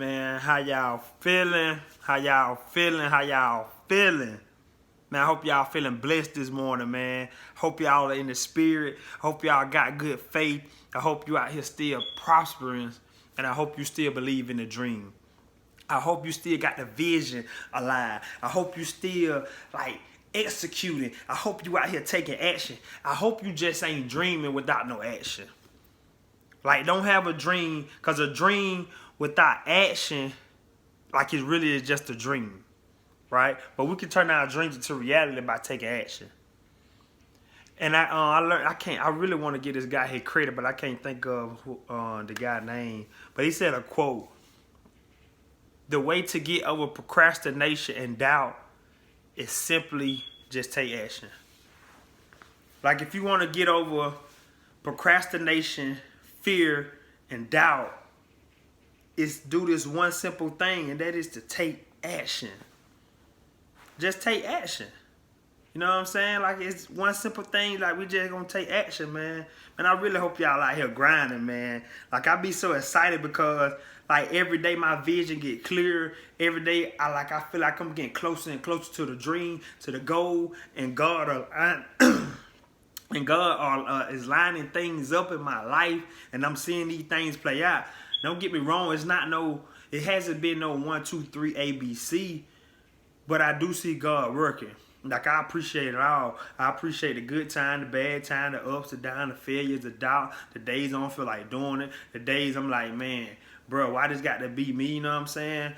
Man, how y'all feeling? How y'all feeling? How y'all feeling? Man, I hope y'all feeling blessed this morning, man. Hope y'all are in the spirit. Hope y'all got good faith. I hope you out here still prospering. And I hope you still believe in the dream. I hope you still got the vision alive. I hope you still executing. I hope you out here taking action. I hope you just ain't dreaming without no action. Don't have a dream, because a dream without action, it really is just a dream, right? But we can turn our dreams into reality by taking action. And I learned, I really want to get this guy here credit, but I can't think of the guy's name. But he said a quote: "The way to get over procrastination and doubt is simply just take action." If you want to get over procrastination, fear, and doubt, is do this one simple thing, and that is to take action. Just take action. You know what I'm saying? It's one simple thing. We just gonna take action, man. And I really hope y'all out here grinding, man. I be so excited because every day my vision get clearer. Every day I feel like I'm getting closer and closer to the dream, to the goal, and God is lining things up in my life, and I'm seeing these things play out. Don't get me wrong, it hasn't been no 1, 2, 3 ABC, but I do see God working. I appreciate it all. I appreciate the good time, the bad time, the ups, the downs, the failures, the doubt, the days I don't feel like doing it, the days I'm like, man, bro, why this got to be me, you know what I'm saying?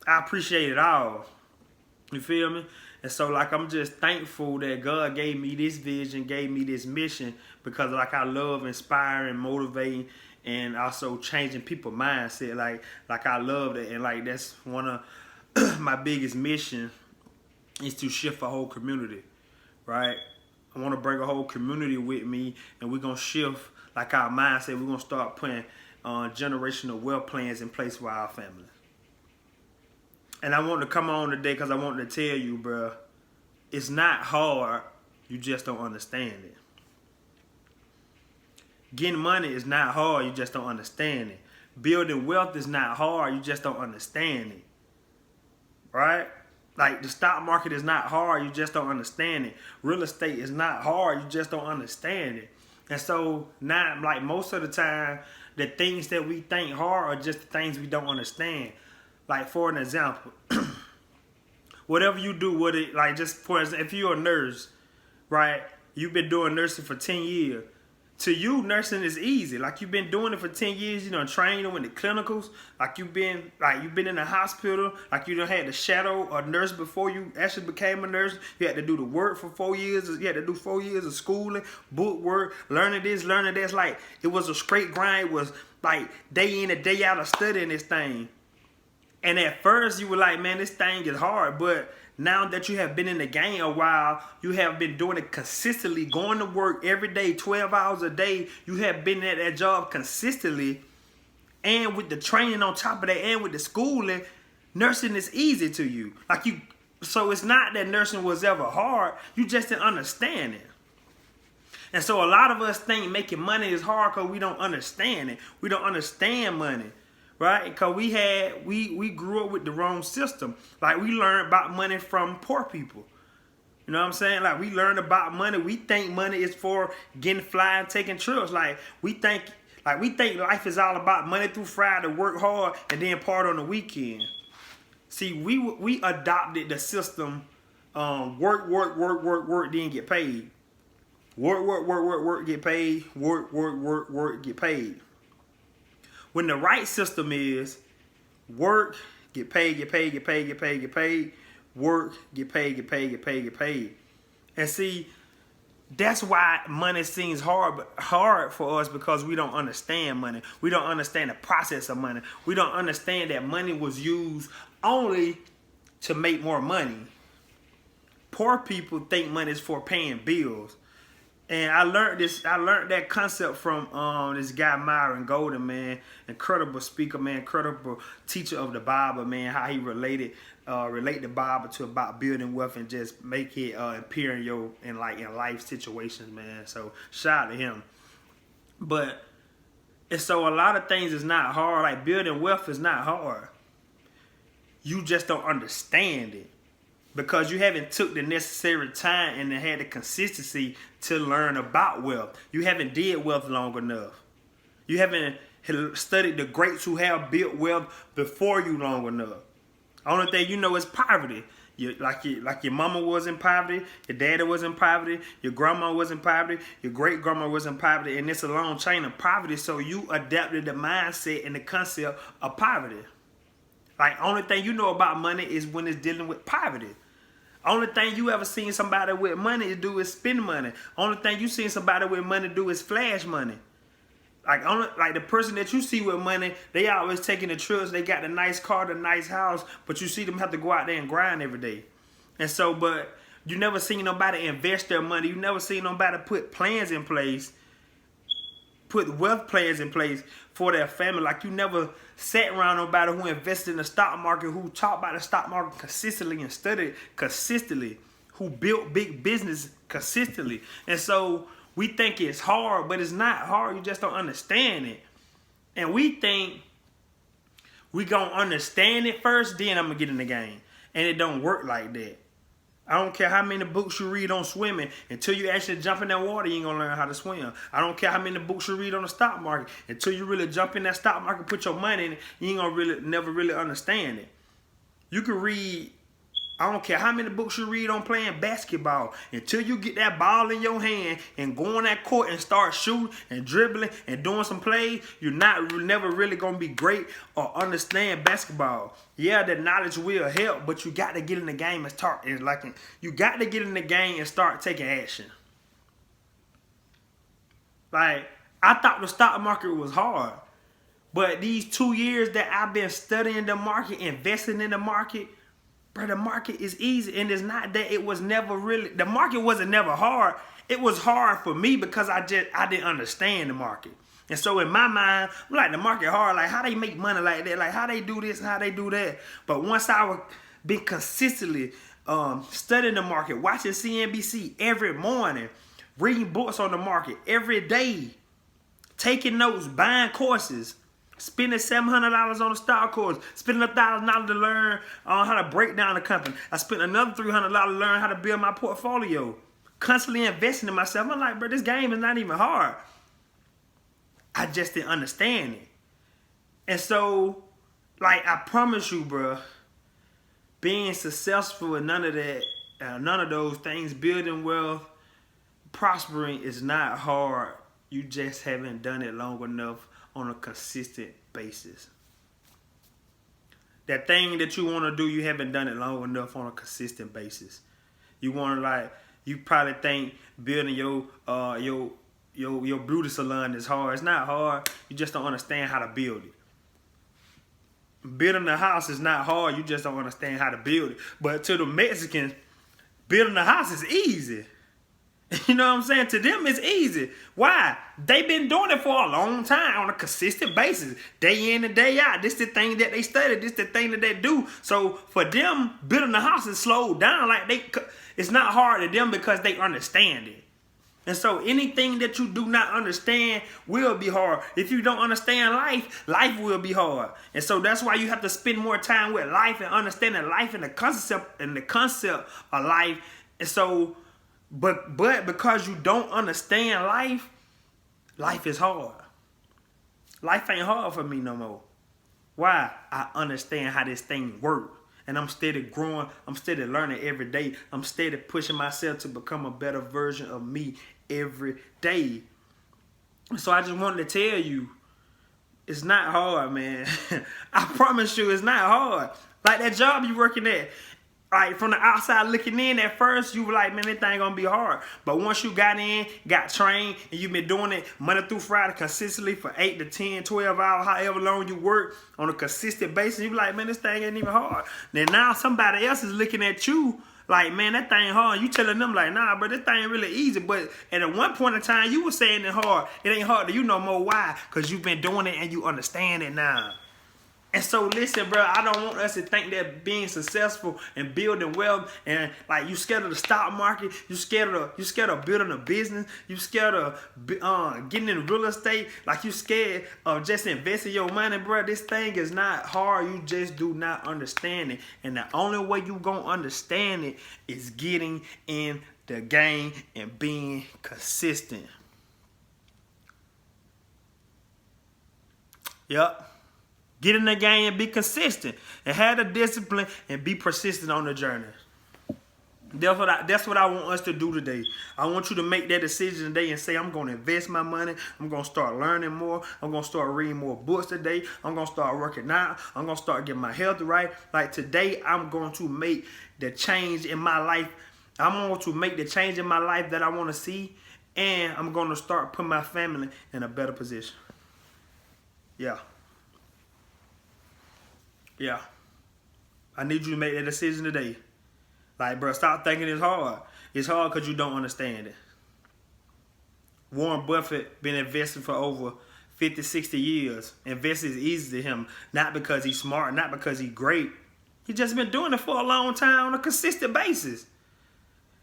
I appreciate it all. You feel me? And so I'm just thankful that God gave me this vision, gave me this mission, because I love inspiring, motivating, and also changing people's mindset. I love that, and that's one of my biggest mission is to shift a whole community, right? I want to bring a whole community with me, and we're gonna shift our mindset. We're gonna start putting generational wealth plans in place for our family. And I want to come on today because I want to tell you, bro, it's not hard. You just don't understand it. Getting money is not hard. You just don't understand it. Building wealth is not hard. You just don't understand it. Right? The stock market is not hard. You just don't understand it. Real estate is not hard. You just don't understand it. And so now, most of the time, the things that we think hard are just the things we don't understand. For an example, whatever you do with it, just for example, if you're a nurse, right? You've been doing nursing for 10 years. To you, nursing is easy. You've been doing it for 10 years. You done trained them in the clinicals. You've been in the hospital. You done had to shadow a nurse before you actually became a nurse. You had to do the work for 4 years. You had to do 4 years of schooling, book work, learning this, learning that. It was a straight grind. It was day in and day out of studying this thing. And at first you were like, man, this thing is hard. But now that you have been in the game a while, you have been doing it consistently, going to work every day, 12 hours a day. You have been at that job consistently. And with the training on top of that, and with the schooling, nursing is easy to you. So it's not that nursing was ever hard. You just didn't understand it. And so a lot of us think making money is hard because we don't understand it. We don't understand money. Right? Because we grew up with the wrong system. We learned about money from poor people. You know what I'm saying? We learned about money. We think money is for getting fly and taking trips. We think life is all about money through Friday, work hard, and then part on the weekend. See, we adopted the system, work, then get paid. Work, get paid. Work, get paid. When the right system is work, get paid, work, get paid. And see, that's why money seems hard for us, because we don't understand money. We don't understand the process of money. We don't understand that money was used only to make more money. Poor people think money is for paying bills. And I learned that concept from this guy Myron Golden, man. Incredible speaker, man. Incredible teacher of the Bible, man. How he relate the Bible to about building wealth and just make it appear in life situations, man. So shout out to him. But and so a lot of things is not hard. Building wealth is not hard. You just don't understand it because you haven't took the necessary time and had the consistency to learn about wealth. You haven't did wealth long enough. You haven't studied the greats who have built wealth before you long enough. Only thing you know is poverty. Like your mama was in poverty, your daddy was in poverty, your grandma was in poverty, your great grandma was in poverty, and it's a long chain of poverty. So you adapted the mindset and the concept of poverty. Like, only thing you know about money is when it's dealing with poverty. Only thing you ever seen somebody with money do is spend money. Only thing you seen somebody with money do is flash money. Like the person that you see with money, they always taking the trips. They got the nice car, the nice house, but you see them have to go out there and grind every day. And so, but you never seen nobody invest their money. You never seen nobody put plans in place, put wealth plans in place for their family. Like, you never sat around nobody who invested in the stock market, who talked about the stock market consistently and studied consistently, who built big business consistently. And so we think it's hard, but it's not hard. You just don't understand it. And we think we gonna understand it first, then I'm gonna get in the game. And it don't work like that. I don't care how many books you read on swimming. Until you actually jump in that water, you ain't gonna learn how to swim. I don't care how many books you read on the stock market. Until you really jump in that stock market, put your money in it, you ain't gonna never really understand it. You can read, I don't care how many books you read on playing basketball. Until you get that ball in your hand and go on that court and start shooting and dribbling and doing some plays, you're never really going to be great or understand basketball. Yeah, the knowledge will help, but you got to get in the game and start. You got to get in the game and start taking action. Like, I thought the stock market was hard. But these 2 years that I've been studying the market, investing in the market, bro, the market is easy. And it's not that it was never really, the market wasn't never hard. It was hard for me because I didn't understand the market. And so in my mind, I'm like, the market hard, like how they make money like that, like how they do this and how they do that. But once I been consistently studying the market, watching CNBC every morning, reading books on the market every day, taking notes, buying courses, spending $700 on a stock course, spending $1,000 to learn how to break down the company. I spent another $300 to learn how to build my portfolio. Constantly investing in myself. I'm like, bro, this game is not even hard. I just didn't understand it. And so, like, I promise you, bro, being successful in none of those things, building wealth, prospering is not hard. You just haven't done it long enough on a consistent basis. That thing that you want to do, you haven't done it long enough on a consistent basis. You want to, you probably think building your beauty salon is hard. It's not hard. You just don't understand how to build it. Building a house is not hard. You just don't understand how to build it. But to the Mexicans, building a house is easy. You know what I'm saying? To them, it's easy. Why? They've been doing it for a long time on a consistent basis. Day in and day out. This is the thing that they study. This is the thing that they do. So for them, building a house is slowed down. It's not hard to them because they understand it. And so anything that you do not understand will be hard. If you don't understand life, life will be hard. And so that's why you have to spend more time with life and understanding life and the concept of life. And so, but because you don't understand life, life is hard. Life ain't hard for me no more. Why? I understand how this thing works. And I'm steady growing. I'm steady learning every day. I'm steady pushing myself to become a better version of me every day. So I just wanted to tell you, it's not hard, man. I promise you, it's not hard. Like that job you working at. Like from the outside looking in, at first you were like, man, this thing gonna be hard. But once you got in, got trained, and you've been doing it Monday through Friday consistently for 8 to 10, 12 hours, however long you work on a consistent basis, you be like, man, this thing ain't even hard. Then now somebody else is looking at you like, man, that thing hard. You telling them like, nah, bro, this thing really easy. But at one point in time, you were saying it hard. It ain't hard to you no more. Why? Because you've been doing it and you understand it now. And so listen, bro, I don't want us to think that being successful and building wealth and like you scared of the stock market, you scared of building a business, you scared of getting in real estate, like you scared of just investing your money, bro. This thing is not hard. You just do not understand it. And the only way you gonna understand it is getting in the game and being consistent. Yep. Get in the game and be consistent. And have the discipline and be persistent on the journey. That's what I want us to do today. I want you to make that decision today and say, I'm going to invest my money. I'm going to start learning more. I'm going to start reading more books today. I'm going to start working out. I'm going to start getting my health right. Like today, I'm going to make the change in my life. I'm going to make the change in my life that I want to see. And I'm going to start putting my family in a better position. Yeah. Yeah. I need you to make that decision today. Like, bro, stop thinking it's hard. It's hard because you don't understand it. Warren Buffett been investing for over 50, 60 years. Investing is easy to him. Not because he's smart, not because he's great. He just been doing it for a long time on a consistent basis.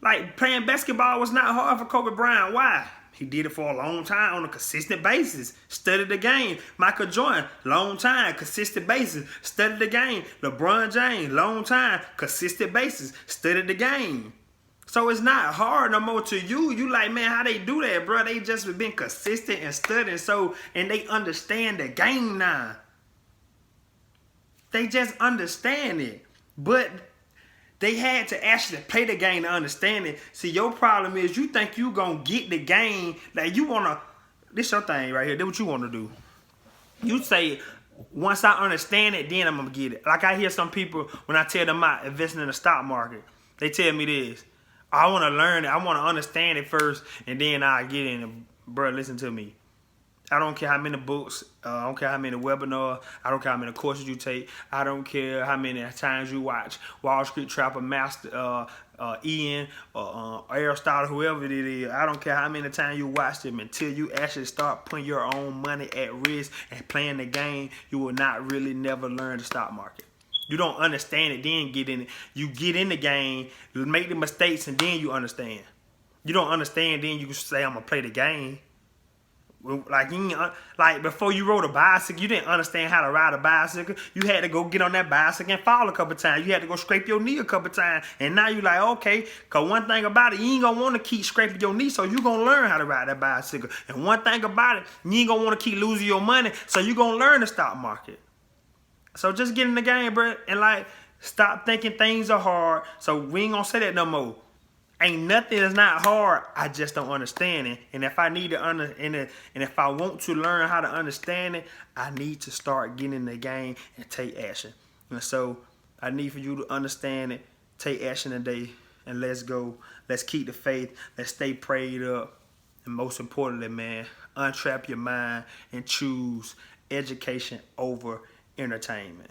Like, playing basketball was not hard for Kobe Bryant. Why? He did it for a long time on a consistent basis. Studied the game. Michael Jordan, long time, consistent basis. Studied the game. LeBron James, long time, consistent basis. Studied the game. So it's not hard no more to you. You like, man, how they do that, bro? They just been consistent and studying, and they understand the game now. They just understand it. But they had to actually play the game to understand it. See, your problem is you think you gonna get the game. Like you wanna, this your thing right here. This what you wanna do. You say, once I understand it, then I'm gonna get it. Like I hear some people when I tell them about investing in the stock market, they tell me this. I wanna learn it. I wanna understand it first, and then I get in it. Bro, listen to me. I don't care how many books, I don't care how many webinars, I don't care how many courses you take, I don't care how many times you watch Wall Street Trapper, Master Ian, or Aristotle, whoever it is. I don't care how many times you watch them until you actually start putting your own money at risk and playing the game, you will not really never learn the stock market. You don't understand it, then get in it. You get in the game, you make the mistakes, and then you understand. You don't understand, then you say, I'm going to play the game. Like before you rode a bicycle, you didn't understand how to ride a bicycle. You had to go get on that bicycle and fall a couple times. You had to go scrape your knee a couple times. And now you like, okay, because one thing about it, you ain't going to want to keep scraping your knee, so you're going to learn how to ride that bicycle. And one thing about it, you ain't going to want to keep losing your money, so you're going to learn the stock market. So just get in the game, bro, and like stop thinking things are hard. So we ain't going to say that no more. Ain't nothing that's not hard. I just don't understand it. And if I need to and if I want to learn how to understand it, I need to start getting in the game and take action. And so I need for you to understand it, take action today, and let's go. Let's keep the faith. Let's stay prayed up. And most importantly, man, untrap your mind and choose education over entertainment.